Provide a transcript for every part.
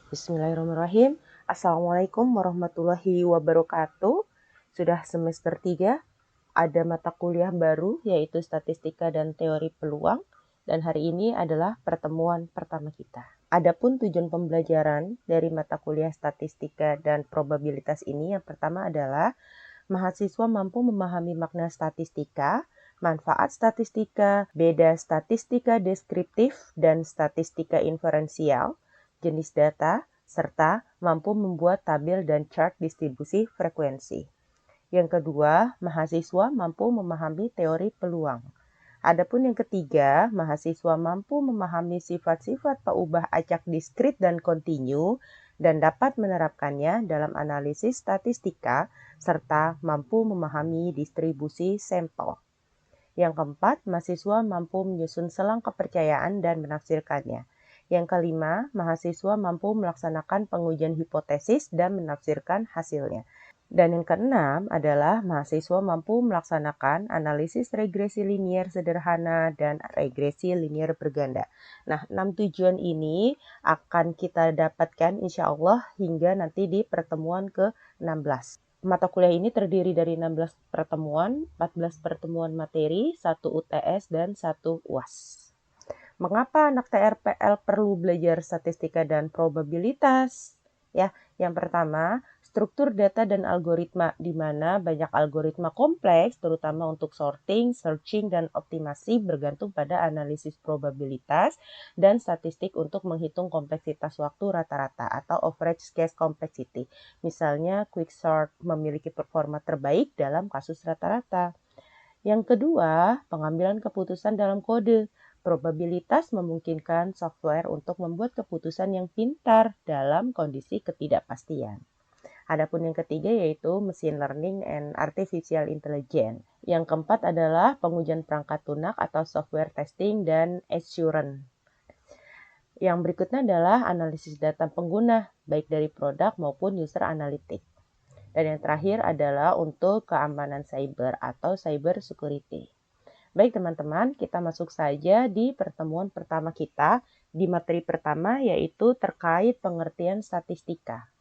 Bismillahirrahmanirrahim. Assalamualaikum warahmatullahi wabarakatuh. Sudah semester 3, ada mata kuliah baru yaitu statistika dan teori peluang. Dan hari ini adalah pertemuan pertama kita. Adapun tujuan pembelajaran dari mata kuliah statistika dan probabilitas ini yang pertama adalah mahasiswa mampu memahami makna statistika, manfaat statistika, beda statistika deskriptif dan statistika inferensial, jenis data, serta mampu membuat tabel dan chart distribusi frekuensi. Yang kedua, mahasiswa mampu memahami teori peluang. Adapun yang ketiga, mahasiswa mampu memahami sifat-sifat peubah acak diskrit dan kontinu dan dapat menerapkannya dalam analisis statistika serta mampu memahami distribusi sampel. Yang keempat, mahasiswa mampu menyusun selang kepercayaan dan menafsirkannya. Yang kelima, mahasiswa mampu melaksanakan pengujian hipotesis dan menafsirkan hasilnya. Dan yang keenam adalah mahasiswa mampu melaksanakan analisis regresi linier sederhana dan regresi linier berganda. Nah, 6 tujuan ini akan kita dapatkan insya Allah hingga nanti di pertemuan ke-16. Mata kuliah ini terdiri dari 16 pertemuan, 14 pertemuan materi, 1 UTS, dan 1 UAS. Mengapa anak TRPL perlu belajar statistika dan probabilitas? Ya, yang pertama, struktur data dan algoritma, di mana banyak algoritma kompleks, terutama untuk sorting, searching, dan optimasi bergantung pada analisis probabilitas dan statistik untuk menghitung kompleksitas waktu rata-rata atau average case complexity. Misalnya, Quicksort memiliki performa terbaik dalam kasus rata-rata. Yang kedua, pengambilan keputusan dalam kode. Probabilitas memungkinkan software untuk membuat keputusan yang pintar dalam kondisi ketidakpastian. Adapun yang ketiga yaitu machine learning and artificial intelligence. Yang keempat adalah pengujian perangkat lunak atau software testing dan assurance. Yang berikutnya adalah analisis data pengguna, baik dari produk maupun user analytics. Dan yang terakhir adalah untuk keamanan cyber atau cyber security. Baik teman-teman, kita masuk saja di pertemuan pertama kita di materi pertama yaitu terkait pengertian statistika.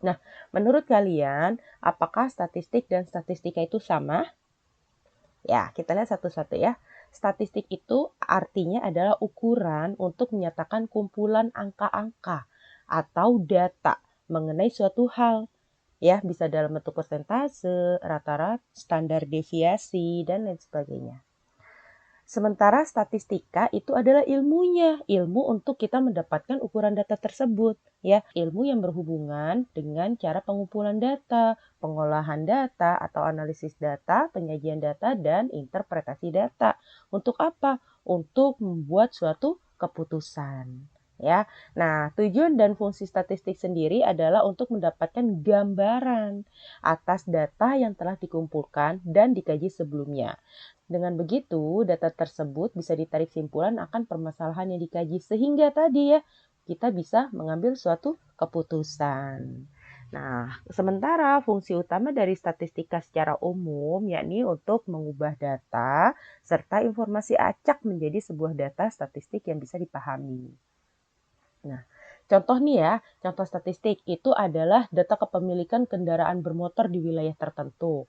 Nah, menurut kalian, apakah statistik dan statistika itu sama? Ya, kita lihat satu-satu ya. Statistik itu artinya adalah ukuran untuk menyatakan kumpulan angka-angka atau data mengenai suatu hal. Ya, bisa dalam bentuk persentase, rata-rata, standar deviasi, dan lain sebagainya. Sementara statistika itu adalah ilmunya, ilmu untuk kita mendapatkan ukuran data tersebut, ya, ilmu yang berhubungan dengan cara pengumpulan data, pengolahan data atau analisis data, penyajian data dan interpretasi data. Untuk apa? Untuk membuat suatu keputusan, ya. Nah, tujuan dan fungsi statistik sendiri adalah untuk mendapatkan gambaran atas data yang telah dikumpulkan dan dikaji sebelumnya. Dengan begitu, data tersebut bisa ditarik simpulan akan permasalahan yang dikaji sehingga tadi ya, kita bisa mengambil suatu keputusan. Nah, sementara fungsi utama dari statistika secara umum yakni untuk mengubah data serta informasi acak menjadi sebuah data statistik yang bisa dipahami. Nah, contoh nih ya, contoh statistik itu adalah data kepemilikan kendaraan bermotor di wilayah tertentu.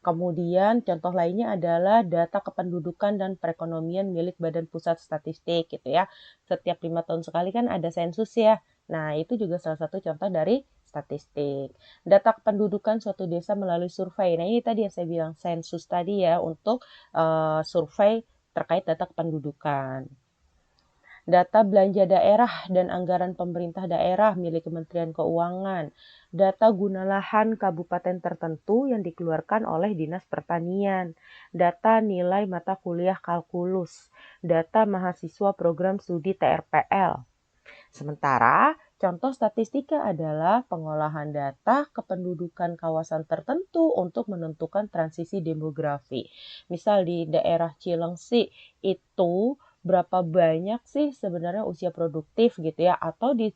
Kemudian contoh lainnya adalah data kependudukan dan perekonomian milik Badan Pusat Statistik gitu ya. Setiap 5 tahun sekali kan ada sensus ya. Nah, itu juga salah satu contoh dari statistik. Data kependudukan suatu desa melalui survei. Nah, ini tadi yang saya bilang sensus tadi ya untuk survei terkait data kependudukan. Data belanja daerah dan anggaran pemerintah daerah milik Kementerian Keuangan, data guna lahan kabupaten tertentu yang dikeluarkan oleh Dinas Pertanian, data nilai mata kuliah kalkulus, data mahasiswa program studi TRPL. Sementara, contoh statistika adalah pengolahan data kependudukan kawasan tertentu untuk menentukan transisi demografi. Misal di daerah Cilengsi itu berapa banyak sih sebenarnya usia produktif gitu ya, atau di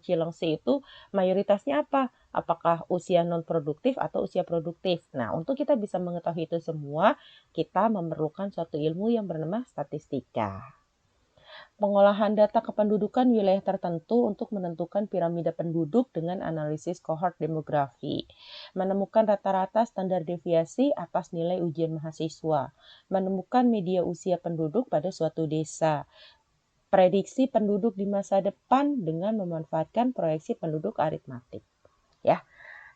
Cilengsi itu mayoritasnya apa? Apakah usia non produktif atau usia produktif? Nah, untuk kita bisa mengetahui itu semua, kita memerlukan suatu ilmu yang bernama statistika. Pengolahan data kependudukan wilayah tertentu untuk menentukan piramida penduduk dengan analisis kohort demografi. Menemukan rata-rata standar deviasi atas nilai ujian mahasiswa. Menemukan media usia penduduk pada suatu desa. Prediksi penduduk di masa depan dengan memanfaatkan proyeksi penduduk aritmatik. Ya,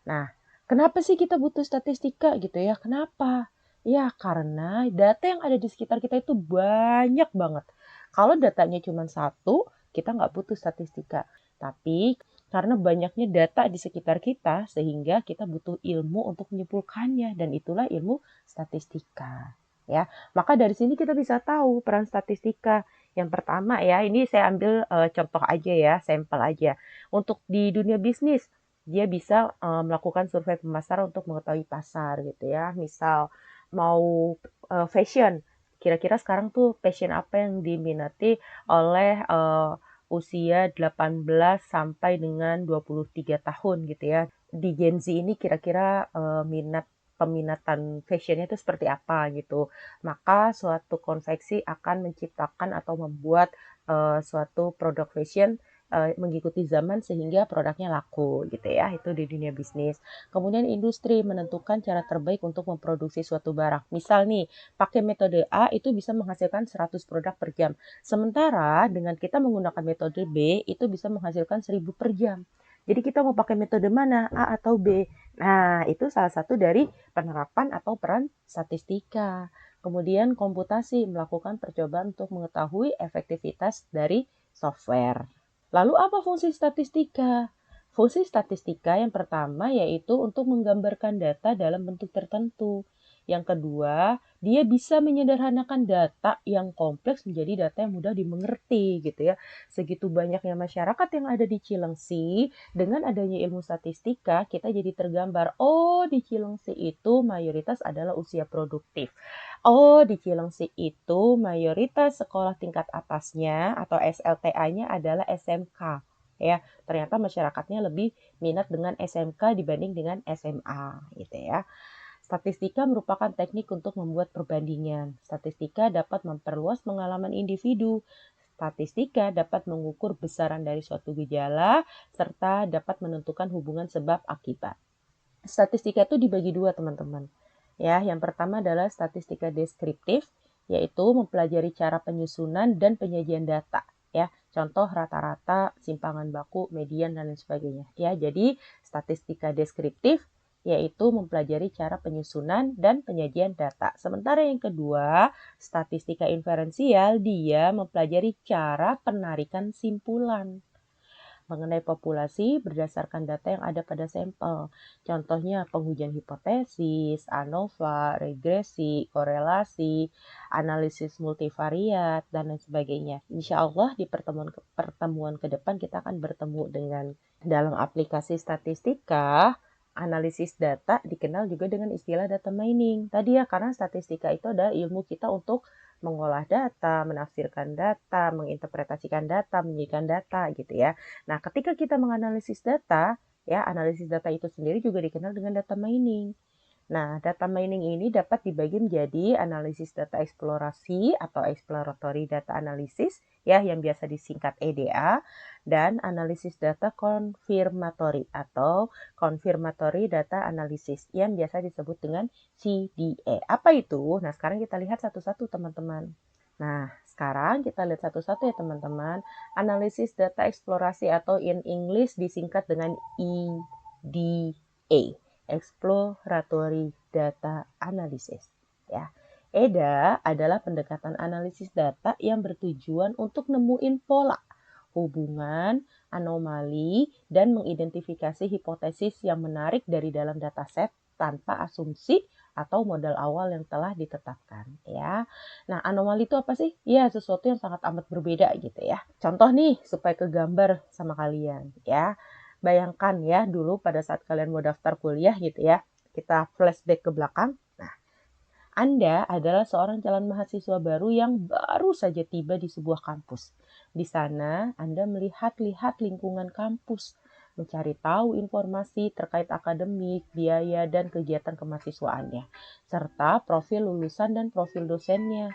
nah, kenapa sih kita butuh statistika gitu ya? Kenapa? Ya, karena data yang ada di sekitar kita itu banyak banget. Kalau datanya cuma satu, kita nggak butuh statistika. Tapi karena banyaknya data di sekitar kita, sehingga kita butuh ilmu untuk menyimpulkannya. Dan itulah ilmu statistika. Ya, maka dari sini kita bisa tahu peran statistika. Yang pertama ya, ini saya ambil contoh aja ya, sampel aja. Untuk di dunia bisnis, dia bisa melakukan survei pemasaran untuk mengetahui pasar gitu ya. Misal mau fashion, kira-kira sekarang tuh fashion apa yang diminati oleh usia 18 sampai dengan 23 tahun gitu ya. Di Gen Z ini kira-kira peminatan fashionnya itu seperti apa gitu. Maka suatu konveksi akan menciptakan atau membuat suatu produk fashion mengikuti zaman sehingga produknya laku gitu ya, itu di dunia bisnis. Kemudian industri menentukan cara terbaik untuk memproduksi suatu barang. Misal nih, pakai metode A itu bisa menghasilkan 100 produk per jam. Sementara dengan kita menggunakan metode B itu bisa menghasilkan 1000 per jam. Jadi kita mau pakai metode mana, A atau B? Nah, itu salah satu dari penerapan atau peran statistika. Kemudian komputasi melakukan percobaan untuk mengetahui efektivitas dari software. Lalu apa fungsi statistika? Fungsi statistika yang pertama yaitu untuk menggambarkan data dalam bentuk tertentu. Yang kedua, dia bisa menyederhanakan data yang kompleks menjadi data yang mudah dimengerti gitu ya. Segitu banyaknya masyarakat yang ada di Cilengsi, dengan adanya ilmu statistika kita jadi tergambar, oh di Cilengsi itu mayoritas adalah usia produktif. Oh, di Cilengsi itu mayoritas sekolah tingkat atasnya atau SLTA-nya adalah SMK. Ya, ternyata masyarakatnya lebih minat dengan SMK dibanding dengan SMA gitu ya. Statistika merupakan teknik untuk membuat perbandingan. Statistika dapat memperluas pengalaman individu. Statistika dapat mengukur besaran dari suatu gejala serta dapat menentukan hubungan sebab akibat. Statistika itu dibagi dua, teman-teman. Ya, yang pertama adalah statistika deskriptif, yaitu mempelajari cara penyusunan dan penyajian data. Ya, contoh rata-rata, simpangan baku, median, dan lain sebagainya. Ya, jadi statistika deskriptif yaitu mempelajari cara penyusunan dan penyajian data. Sementara yang kedua, statistika inferensial, dia mempelajari cara penarikan simpulan mengenai populasi berdasarkan data yang ada pada sampel. Contohnya pengujian hipotesis, ANOVA, regresi, korelasi, analisis multivariat, dan lain sebagainya. Insya Allah di pertemuan ke depan kita akan bertemu dengan dalam aplikasi statistika, analisis data dikenal juga dengan istilah data mining. Tadi ya, karena statistika itu adalah ilmu kita untuk mengolah data, menafsirkan data, menginterpretasikan data, menjadikan data gitu ya. Nah, ketika kita menganalisis data, ya analisis data itu sendiri juga dikenal dengan data mining. Nah, data mining ini dapat dibagi menjadi analisis data eksplorasi atau exploratory data analysis ya yang biasa disingkat EDA dan analisis data confirmatory atau confirmatory data analysis yang biasa disebut dengan CDA. Apa itu? Nah, sekarang kita lihat satu-satu teman-teman. Nah, sekarang kita lihat satu-satu ya teman-teman. Analisis data eksplorasi atau in English disingkat dengan EDA. Exploratory Data Analysis. Ya. EDA adalah pendekatan analisis data yang bertujuan untuk nemuin pola, hubungan, anomali, dan mengidentifikasi hipotesis yang menarik dari dalam dataset tanpa asumsi atau modal awal yang telah ditetapkan ya. Nah, anomali itu apa sih? Ya, sesuatu yang sangat amat berbeda gitu ya. Contoh nih supaya kegambar sama kalian ya. Bayangkan ya dulu pada saat kalian mau daftar kuliah gitu ya, kita flashback ke belakang. Nah, Anda adalah seorang calon mahasiswa baru yang baru saja tiba di sebuah kampus. Di sana, Anda melihat-lihat lingkungan kampus, mencari tahu informasi terkait akademik, biaya, dan kegiatan kemahasiswaannya, serta profil lulusan dan profil dosennya.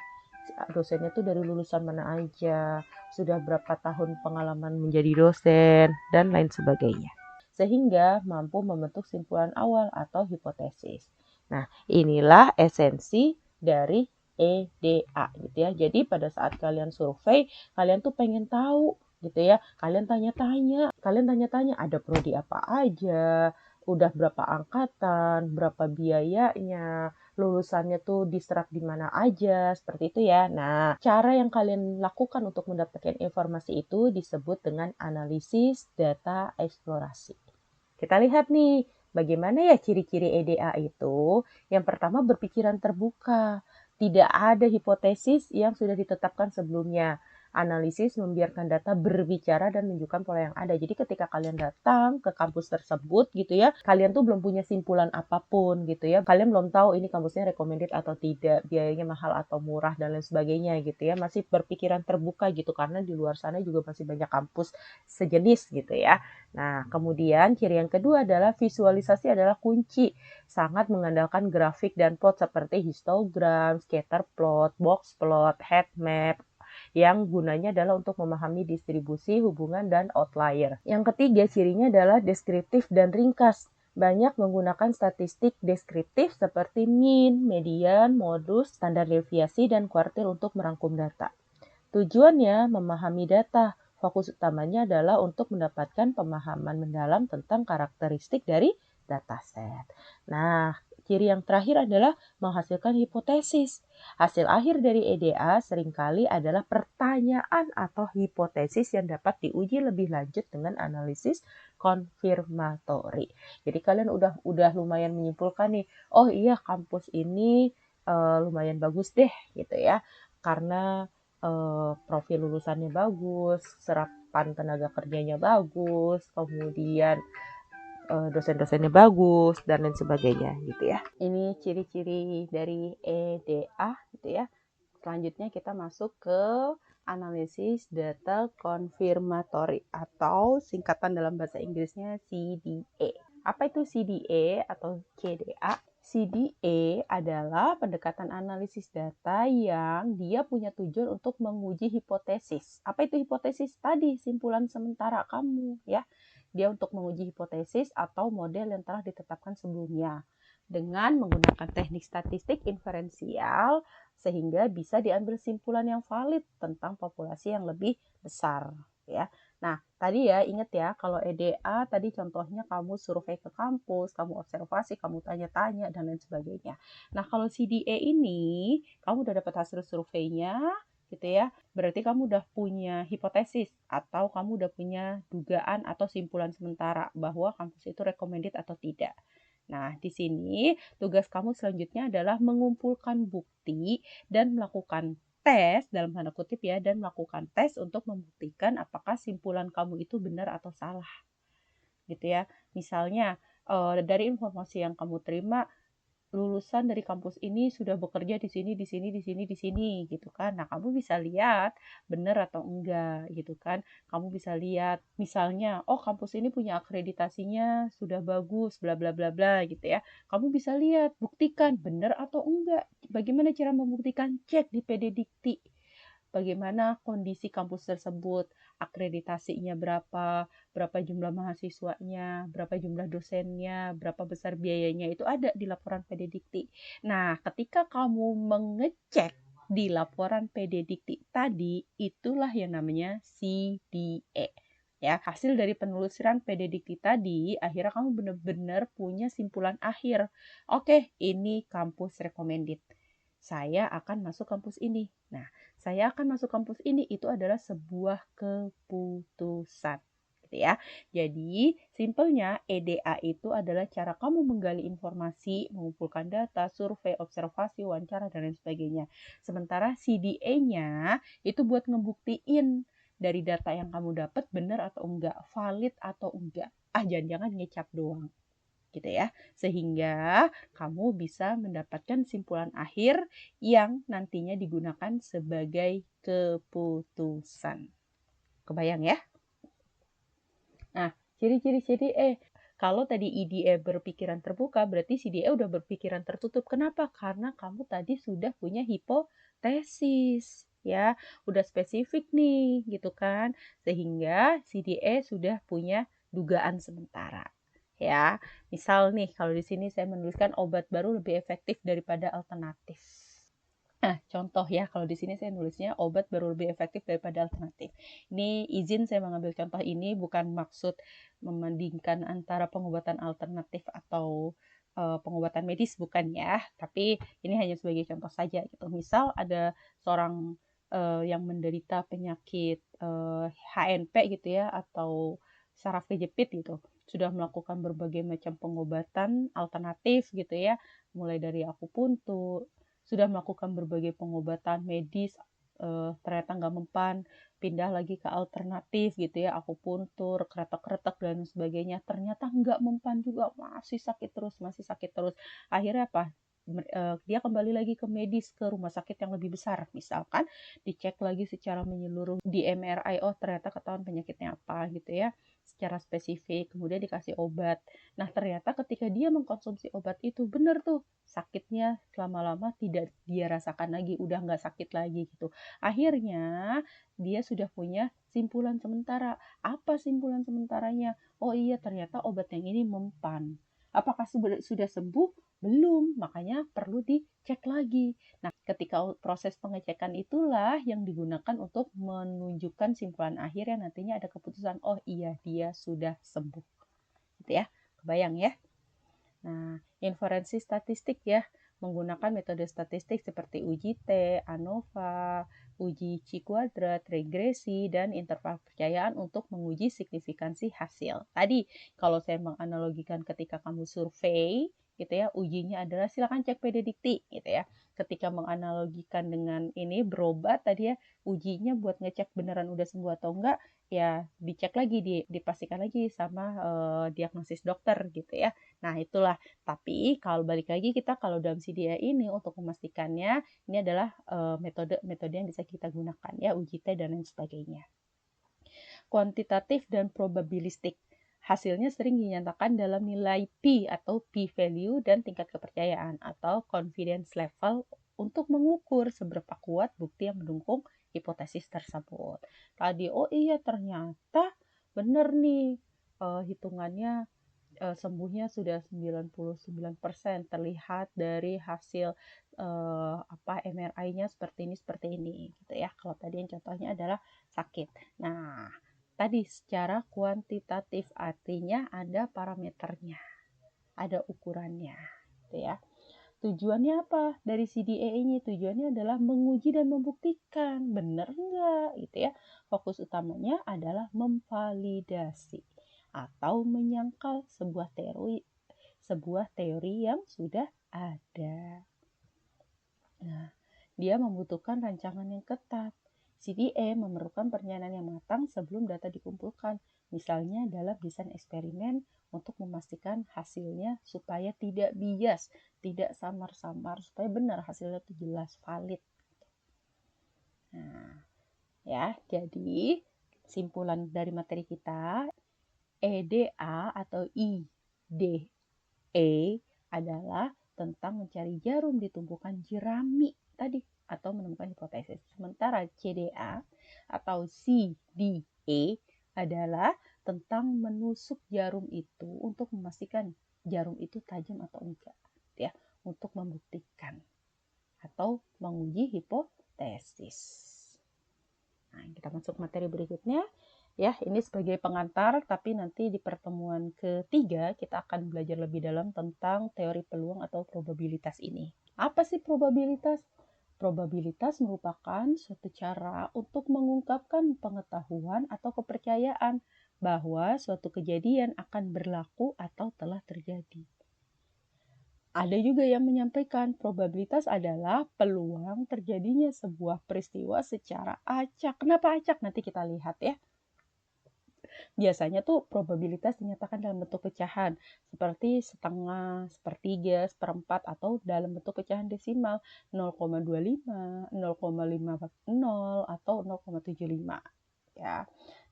dosennya tuh dari lulusan mana aja, sudah berapa tahun pengalaman menjadi dosen, dan lain sebagainya. Sehingga mampu membentuk simpulan awal atau hipotesis. Nah, inilah esensi dari EDA gitu ya. Jadi pada saat kalian survei, kalian tuh pengen tahu gitu ya. Kalian tanya-tanya ada prodi apa aja, udah berapa angkatan, berapa biayanya, lulusannya tuh diserap di mana aja, seperti itu ya. Nah, cara yang kalian lakukan untuk mendapatkan informasi itu disebut dengan analisis data eksplorasi. Kita lihat nih, bagaimana ya ciri-ciri EDA itu? Yang pertama, berpikiran terbuka. Tidak ada hipotesis yang sudah ditetapkan sebelumnya. Analisis membiarkan data berbicara dan menunjukkan pola yang ada. Jadi ketika kalian datang ke kampus tersebut gitu ya, kalian tuh belum punya simpulan apapun gitu ya. Kalian belum tahu ini kampusnya recommended atau tidak, biayanya mahal atau murah dan lain sebagainya gitu ya. Masih berpikiran terbuka gitu karena di luar sana juga masih banyak kampus sejenis gitu ya. Nah, kemudian ciri yang kedua adalah visualisasi adalah kunci. Sangat mengandalkan grafik dan plot seperti histogram, scatter plot, box plot, heat map, yang gunanya adalah untuk memahami distribusi, hubungan, dan outlier. Yang ketiga, cirinya adalah deskriptif dan ringkas. Banyak menggunakan statistik deskriptif seperti mean, median, modus, standar deviasi, dan kuartil untuk merangkum data. Tujuannya memahami data. Fokus utamanya adalah untuk mendapatkan pemahaman mendalam tentang karakteristik dari dataset. Nah, ciri yang terakhir adalah menghasilkan hipotesis. Hasil akhir dari EDA seringkali adalah pertanyaan atau hipotesis yang dapat diuji lebih lanjut dengan analisis konfirmatori. Jadi kalian udah lumayan menyimpulkan nih, oh iya kampus ini lumayan bagus deh gitu ya. Karena profil lulusannya bagus, serapan tenaga kerjanya bagus, kemudian dosen-dosennya bagus, dan lain sebagainya gitu ya. Ini ciri-ciri dari EDA gitu ya. Selanjutnya kita masuk ke analisis data konfirmatori atau singkatan dalam bahasa Inggrisnya CDA. Apa itu CDA atau CDA? CDA adalah pendekatan analisis data yang dia punya tujuan untuk menguji hipotesis. Apa itu hipotesis? Tadi simpulan sementara kamu ya. Dia untuk menguji hipotesis atau model yang telah ditetapkan sebelumnya dengan menggunakan teknik statistik inferensial sehingga bisa diambil simpulan yang valid tentang populasi yang lebih besar ya. Nah, tadi ya ingat ya kalau EDA tadi contohnya kamu survei ke kampus, kamu observasi, kamu tanya-tanya dan lain sebagainya. Nah, kalau CDA ini kamu udah dapat hasil surveinya gitu ya. Berarti kamu udah punya hipotesis atau kamu udah punya dugaan atau simpulan sementara bahwa kampus itu recommended atau tidak. Nah, di sini tugas kamu selanjutnya adalah mengumpulkan bukti dan melakukan tes, dalam tanda kutip ya, dan melakukan tes untuk membuktikan apakah simpulan kamu itu benar atau salah. Gitu ya. Misalnya, dari informasi yang kamu terima, lulusan dari kampus ini sudah bekerja di sini, di sini, di sini, di sini, gitu kan. Nah, kamu bisa lihat benar atau enggak, gitu kan. Kamu bisa lihat, misalnya, oh kampus ini punya akreditasinya sudah bagus, bla bla bla bla, gitu ya. Kamu bisa lihat, buktikan benar atau enggak. Bagaimana cara membuktikan? Cek di PD Dikti. Bagaimana kondisi kampus tersebut, akreditasinya berapa jumlah mahasiswanya, berapa jumlah dosennya, berapa besar biayanya, itu ada di laporan PD Dikti. Nah, ketika kamu mengecek di laporan PD Dikti tadi, itulah yang namanya CDE. Ya, hasil dari penelusuran PD Dikti tadi, akhirnya kamu benar-benar punya simpulan akhir. Oke, ini kampus recommended. Saya akan masuk kampus ini. Nah, saya akan masuk kampus ini itu adalah sebuah keputusan gitu ya. Jadi, simpelnya EDA itu adalah cara kamu menggali informasi, mengumpulkan data, survei, observasi, wawancara dan lain sebagainya. Sementara CDA-nya itu buat ngebuktiin dari data yang kamu dapat benar atau enggak, valid atau enggak. Jangan-jangan ngecap doang gitu ya, sehingga kamu bisa mendapatkan simpulan akhir yang nantinya digunakan sebagai keputusan. Kebayang ya? Nah, ciri-ciri CDE. Kalau tadi IDE berpikiran terbuka, berarti CDE udah berpikiran tertutup. Kenapa? Karena kamu tadi sudah punya hipotesis, ya, udah spesifik nih, gitu kan. Sehingga CDE sudah punya dugaan sementara. Ya, misal nih, kalau di sini saya menuliskan obat baru lebih efektif daripada alternatif. Nah, contoh ya, kalau di sini saya nulisnya obat baru lebih efektif daripada alternatif. Ini izin saya mengambil contoh ini bukan maksud membandingkan antara pengobatan alternatif atau pengobatan medis, bukan ya. Tapi ini hanya sebagai contoh saja gitu. Misal ada seorang yang menderita penyakit HNP gitu ya, atau saraf kejepit gitu. Sudah melakukan berbagai macam pengobatan alternatif gitu ya, mulai dari akupuntur, sudah melakukan berbagai pengobatan medis, ternyata nggak mempan, pindah lagi ke alternatif gitu ya, akupuntur, kretek-kretek dan sebagainya, ternyata nggak mempan juga, masih sakit terus, masih sakit terus. Akhirnya apa? Dia kembali lagi ke medis, ke rumah sakit yang lebih besar, misalkan dicek lagi secara menyeluruh di MRI, oh ternyata ketahuan penyakitnya apa gitu ya, secara spesifik, kemudian dikasih obat. Nah ternyata ketika dia mengkonsumsi obat itu, bener tuh sakitnya lama-lama tidak dia rasakan lagi, udah nggak sakit lagi gitu. Akhirnya dia sudah punya simpulan sementara. Apa simpulan sementaranya? Oh iya, ternyata obat yang ini mempan. Apakah sudah sembuh? Belum, makanya perlu dicek lagi. Nah, ketika proses pengecekan itulah yang digunakan untuk menunjukkan simpulan akhir yang nantinya ada keputusan, oh iya dia sudah sembuh. Gitu ya, kebayang ya? Nah, inferensi statistik ya, menggunakan metode statistik seperti uji T, ANOVA, uji Chi kuadrat, regresi, dan interval kepercayaan untuk menguji signifikansi hasil. Tadi, kalau saya menganalogikan ketika kamu survei, gitu ya, ujinya adalah silakan cek PDDikti, gitu ya. Ketika menganalogikan dengan ini berobat tadi ya, ujinya buat ngecek beneran udah sembuh atau enggak, ya dicek lagi, dipastikan lagi sama diagnosis dokter gitu ya. Nah, itulah. Tapi kalau balik lagi kita kalau dalam CDA ini untuk memastikannya ini adalah metode yang bisa kita gunakan ya, uji T dan lain sebagainya. Kuantitatif dan probabilistik. Hasilnya sering dinyatakan dalam nilai P atau P-value dan tingkat kepercayaan atau confidence level untuk mengukur seberapa kuat bukti yang mendukung hipotesis tersebut. Tadi, oh iya ternyata benar nih hitungannya sembuhnya sudah 99% terlihat dari hasil MRI-nya seperti ini gitu ya. Kalau tadi yang contohnya adalah sakit. Nah, tadi secara kuantitatif artinya ada parameternya, ada ukurannya, gitu ya. Tujuannya apa dari CDA ini? Tujuannya adalah menguji dan membuktikan benar enggak gitu ya. Fokus utamanya adalah memvalidasi atau menyangkal sebuah teori yang sudah ada. Nah, dia membutuhkan rancangan yang ketat. CDA memerlukan perencanaan yang matang sebelum data dikumpulkan, misalnya dalam desain eksperimen untuk memastikan hasilnya supaya tidak bias, tidak samar-samar, supaya benar hasilnya itu jelas, valid. Nah, ya, jadi simpulan dari materi kita, EDA atau IDE adalah tentang mencari jarum di tumpukan jerami tadi atau menemukan hipotesis. Sementara CDA atau CDA adalah tentang menusuk jarum itu untuk memastikan jarum itu tajam atau enggak, ya, untuk membuktikan atau menguji hipotesis. Nah, kita masuk materi berikutnya. Ya, ini sebagai pengantar, tapi nanti di pertemuan ketiga kita akan belajar lebih dalam tentang teori peluang atau probabilitas ini. Apa sih probabilitas? Probabilitas merupakan suatu cara untuk mengungkapkan pengetahuan atau kepercayaan bahwa suatu kejadian akan berlaku atau telah terjadi. Ada juga yang menyampaikan probabilitas adalah peluang terjadinya sebuah peristiwa secara acak. Kenapa acak? Nanti kita lihat ya. Biasanya tuh probabilitas dinyatakan dalam bentuk pecahan seperti setengah, sepertiga, seperempat atau dalam bentuk pecahan desimal 0,25, 0,50 atau 0,75 ya.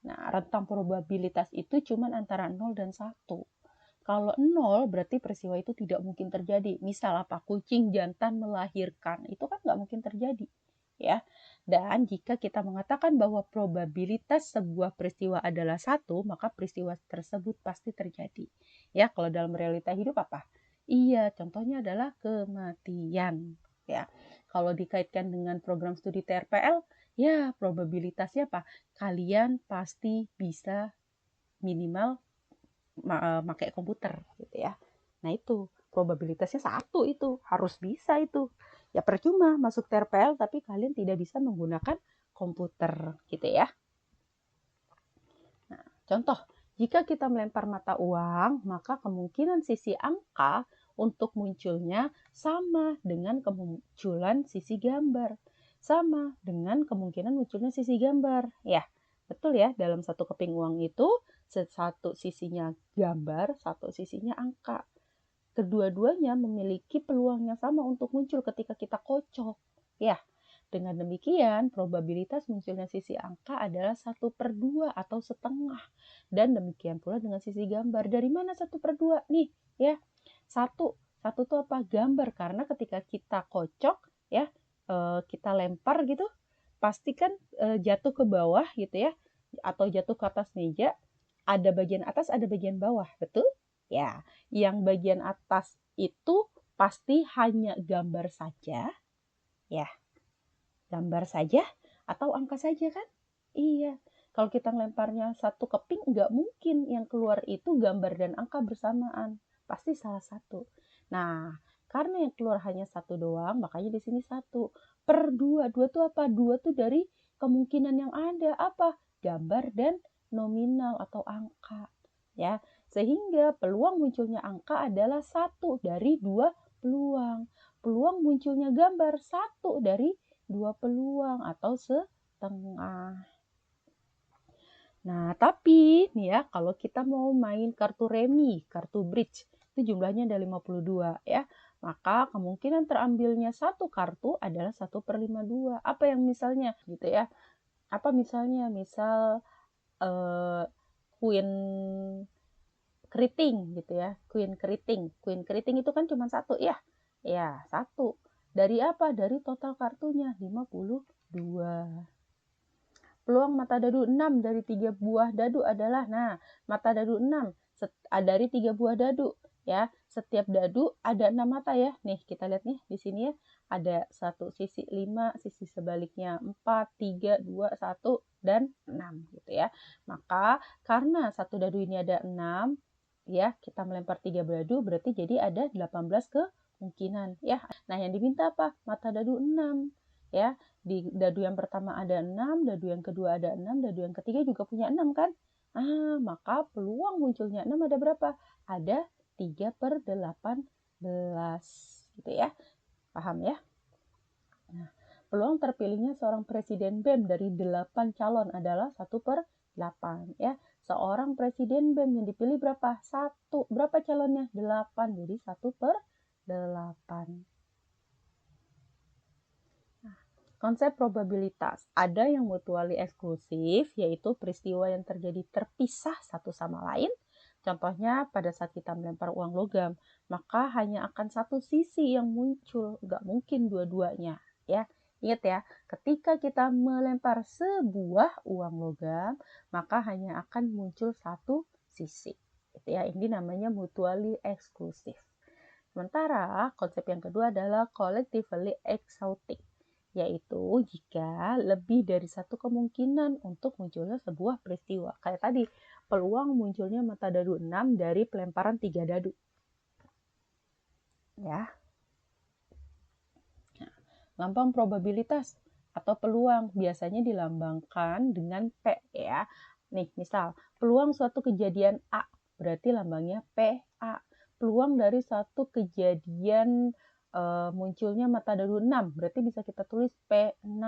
Nah, rentang probabilitas itu cuma antara 0 dan 1. Kalau 0 berarti peristiwa itu tidak mungkin terjadi. Misal apa? Kucing jantan melahirkan. Itu kan nggak mungkin terjadi. Ya. Dan jika kita mengatakan bahwa probabilitas sebuah peristiwa adalah 1, maka peristiwa tersebut pasti terjadi. Ya, kalau dalam realita hidup apa? Iya, contohnya adalah kematian. Ya. Kalau dikaitkan dengan program studi TRPL, ya probabilitasnya apa? Kalian pasti bisa minimal pakai komputer gitu ya. Nah itu probabilitasnya 1, itu harus bisa itu. Ya percuma masuk TRPL tapi kalian tidak bisa menggunakan komputer gitu ya. Nah, contoh, jika kita melempar mata uang, maka kemungkinan sisi angka untuk munculnya sama dengan kemunculan sisi gambar. Sama dengan kemungkinan munculnya sisi gambar. Ya, betul ya, dalam satu keping uang itu satu sisinya gambar, satu sisinya angka. Kedua-duanya memiliki peluang yang sama untuk muncul ketika kita kocok. Ya, dengan demikian probabilitas munculnya sisi angka adalah 1/2 atau setengah. Dan demikian pula dengan sisi gambar. Dari mana 1/2? Nih, ya. Satu itu apa? Gambar. Karena ketika kita kocok, ya, kita lempar gitu, pasti kan jatuh ke bawah gitu ya, atau jatuh ke atas meja, ada bagian atas, ada bagian bawah, betul? Ya, yang bagian atas itu pasti hanya gambar saja, ya, gambar saja atau angka saja kan? Iya, kalau kita ngelemparnya satu keping, nggak mungkin yang keluar itu gambar dan angka bersamaan, pasti salah satu. Nah, karena yang keluar hanya satu doang, makanya di sini 1/2. 2 itu apa? 2 tuh dari kemungkinan yang ada, apa? Gambar dan nominal atau angka. Ya, sehingga peluang munculnya angka adalah 1 dari 2 peluang. Peluang munculnya gambar 1 dari 2 peluang atau setengah. Nah, tapi nih ya, kalau kita mau main kartu remi, kartu bridge, itu jumlahnya ada 52 ya. Maka kemungkinan terambilnya satu kartu adalah 1/52. Apa yang misalnya gitu ya? Apa misalnya? Misal queen keriting gitu ya. Queen keriting. Queen keriting itu kan cuma satu ya. Ya, satu. Dari apa? Dari total kartunya 52. Peluang mata dadu 6 dari 3 buah dadu adalah, nah, mata dadu 6 dari 3 buah dadu ya. Setiap dadu ada 6 mata ya. Nih, kita lihat nih di sini ya. Ada satu sisi 5, sisi sebaliknya 4, 3, 2, 1 dan 6 gitu ya. Maka karena satu dadu ini ada 6 ya, kita melempar 3 dadu berarti jadi ada 18 kemungkinan ya. Nah, yang diminta apa? Mata dadu 6 ya. Di dadu yang pertama ada 6, dadu yang kedua ada 6, dadu yang ketiga juga punya 6 kan? Maka peluang munculnya 6 ada berapa? Ada 3/18 gitu ya. Paham ya? Nah, peluang terpilihnya seorang presiden BEM dari 8 calon adalah 1/8 ya. Seorang presiden BEM yang dipilih berapa? 1. Berapa calonnya? 8. Jadi 1/8. Konsep probabilitas. Ada yang mutually eksklusif, yaitu peristiwa yang terjadi terpisah satu sama lain. Contohnya pada saat kita melempar uang logam, maka hanya akan satu sisi yang muncul, nggak mungkin dua-duanya. Ya, ingat ya, ketika kita melempar sebuah uang logam, maka hanya akan muncul satu sisi. Gitu ya, ini namanya mutually eksklusif. Sementara konsep yang kedua adalah collectively exhausting, yaitu jika lebih dari satu kemungkinan untuk munculnya sebuah peristiwa. Kayak tadi, peluang munculnya mata dadu 6 dari pelemparan 3 dadu. Ya. Nah, lambang probabilitas atau peluang biasanya dilambangkan dengan P ya. Nih, misal peluang suatu kejadian A berarti lambangnya PA. Peluang dari suatu kejadian munculnya mata dadu 6 berarti bisa kita tulis P6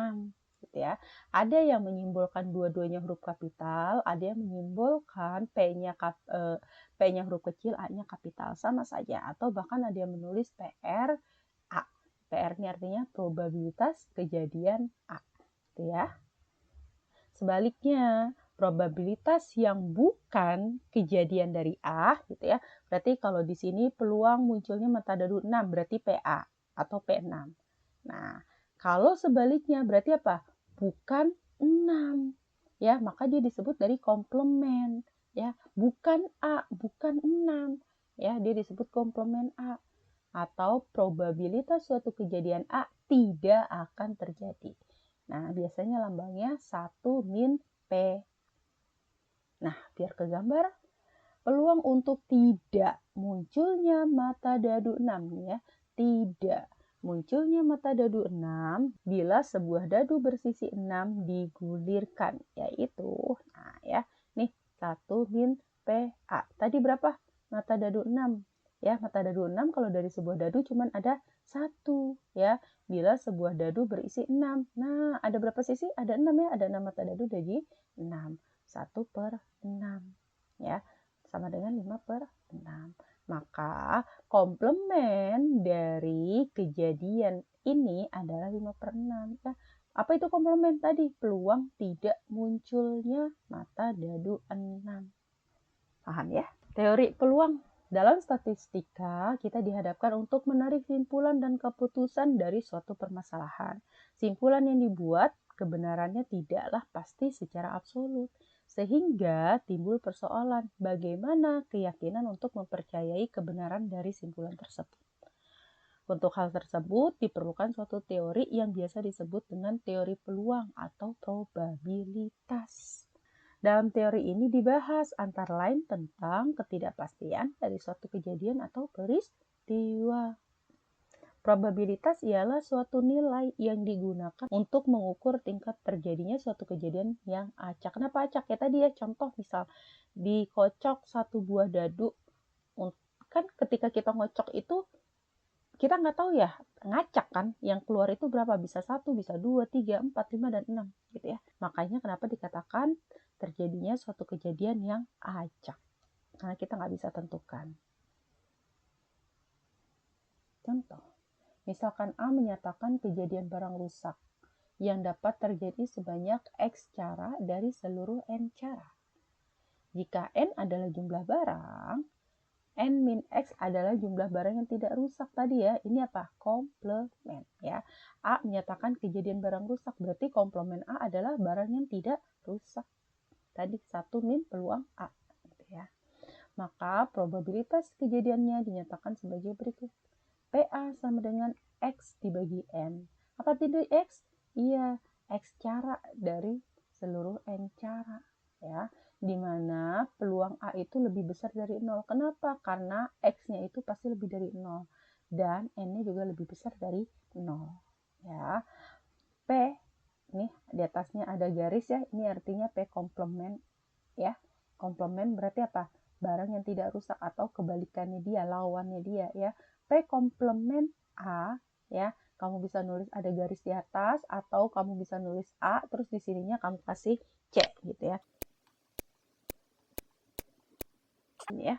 gitu ya. Ada yang menyimbolkan dua-duanya huruf kapital, ada yang menyimbolkan P-nya huruf kecil, A-nya kapital, sama saja. Atau bahkan ada yang menulis PR A. PR ini artinya probabilitas kejadian A gitu ya. Sebaliknya, probabilitas yang bukan kejadian dari A gitu ya. Berarti kalau di sini peluang munculnya mata dadu 6 berarti PA atau P6. Nah, kalau sebaliknya berarti apa? Bukan 6. Ya, maka dia disebut dari komplement ya, bukan A, bukan 6. Ya, dia disebut komplement A atau probabilitas suatu kejadian A tidak akan terjadi. Nah, biasanya lambangnya 1 min P. Nah, biar ke gambar, peluang untuk tidak munculnya mata dadu 6 ya, tidak munculnya mata dadu 6 bila sebuah dadu bersisi 6 digulirkan, yaitu nah ya, nih 1 min PA. Tadi berapa? Mata dadu 6. Ya, mata dadu 6 kalau dari sebuah dadu cuman ada 1 ya. Bila sebuah dadu berisi 6. Nah, ada berapa sisi? Ada 6 ya, ada 6 mata dadu jadi 6. 1/6 ya, sama dengan 5/6. Maka komplement dari kejadian ini adalah 5/6 ya. Apa itu komplement tadi? Peluang tidak munculnya mata dadu 6. Paham ya? Teori peluang. Dalam statistika, kita dihadapkan untuk menarik simpulan dan keputusan dari suatu permasalahan. Simpulan yang dibuat, kebenarannya tidaklah pasti secara absolut. Sehingga timbul persoalan bagaimana keyakinan untuk mempercayai kebenaran dari simpulan tersebut. Untuk hal tersebut diperlukan suatu teori yang biasa disebut dengan teori peluang atau probabilitas. Dalam teori ini dibahas antara lain tentang ketidakpastian dari suatu kejadian atau peristiwa. Probabilitas ialah suatu nilai yang digunakan untuk mengukur tingkat terjadinya suatu kejadian yang acak. Kenapa acak? Ya tadi ya, contoh misal dikocok satu buah dadu. Kan ketika kita ngocok itu kita nggak tahu ya, ngacak kan, yang keluar itu berapa, bisa 1, bisa 2, 3, 4, 5, dan 6 gitu ya. Makanya kenapa dikatakan terjadinya suatu kejadian yang acak, karena kita nggak bisa tentukan. Contoh, misalkan A menyatakan kejadian barang rusak yang dapat terjadi sebanyak X cara dari seluruh N cara. Jika N adalah jumlah barang, N min X adalah jumlah barang yang tidak rusak tadi ya. Ini apa? Komplement ya. A menyatakan kejadian barang rusak, berarti komplement A adalah barang yang tidak rusak. Tadi 1 min peluang A gitu ya. Maka probabilitas kejadiannya dinyatakan sebagai berikut. PA sama dengan X dibagi N. Apa tidak X? Iya, X cara dari seluruh N cara ya, di mana peluang A itu lebih besar dari 0. Kenapa? Karena X-nya itu pasti lebih dari 0 dan N-nya juga lebih besar dari 0 ya. P nih di atasnya ada garis ya, ini artinya P komplement ya. Komplement berarti apa? Barang yang tidak rusak atau kebalikannya dia, lawannya dia ya. P komplement A ya. Kamu bisa nulis ada garis di atas atau kamu bisa nulis A terus di sininya kamu kasih C gitu ya. Ya.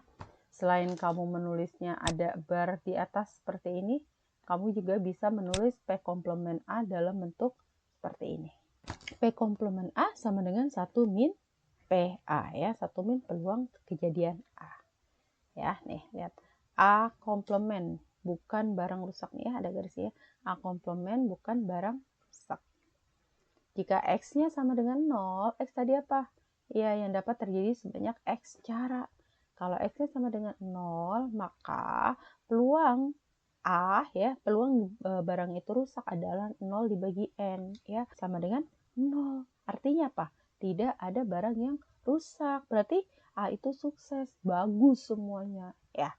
Selain kamu menulisnya ada bar di atas seperti ini, kamu juga bisa menulis P komplement A dalam bentuk seperti ini. P komplement A sama dengan 1 min PA ya, 1 min peluang kejadian A. Ya, nih lihat. A komplement bukan barang rusak nih ya, ada garisnya. A komplement bukan barang rusak. Jika X-nya sama dengan 0, X tadi apa? Ya, yang dapat terjadi sebanyak X cara. Kalau X-nya sama dengan 0, maka peluang A ya, peluang barang itu rusak adalah 0 dibagi N ya, sama dengan 0. Artinya apa? Tidak ada barang yang rusak. Berarti A itu sukses, bagus semuanya ya.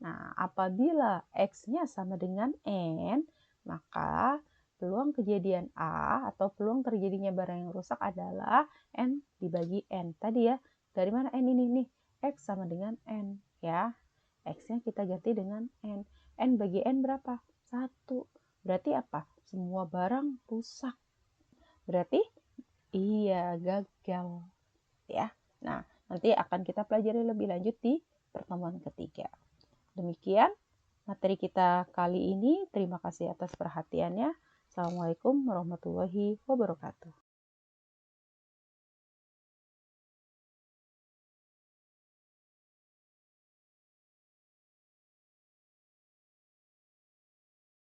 Nah, apabila X-nya sama dengan N, maka peluang kejadian A atau peluang terjadinya barang yang rusak adalah N dibagi N. Tadi ya, dari mana N ini nih? X sama dengan N ya. X-nya kita ganti dengan N. N bagi N berapa? 1. Berarti apa? Semua barang rusak. Berarti iya gagal ya. Nah, nanti akan kita pelajari lebih lanjut di pertemuan ketiga. Demikian materi kita kali ini. Terima kasih atas perhatiannya. Assalamualaikum warahmatullahi wabarakatuh.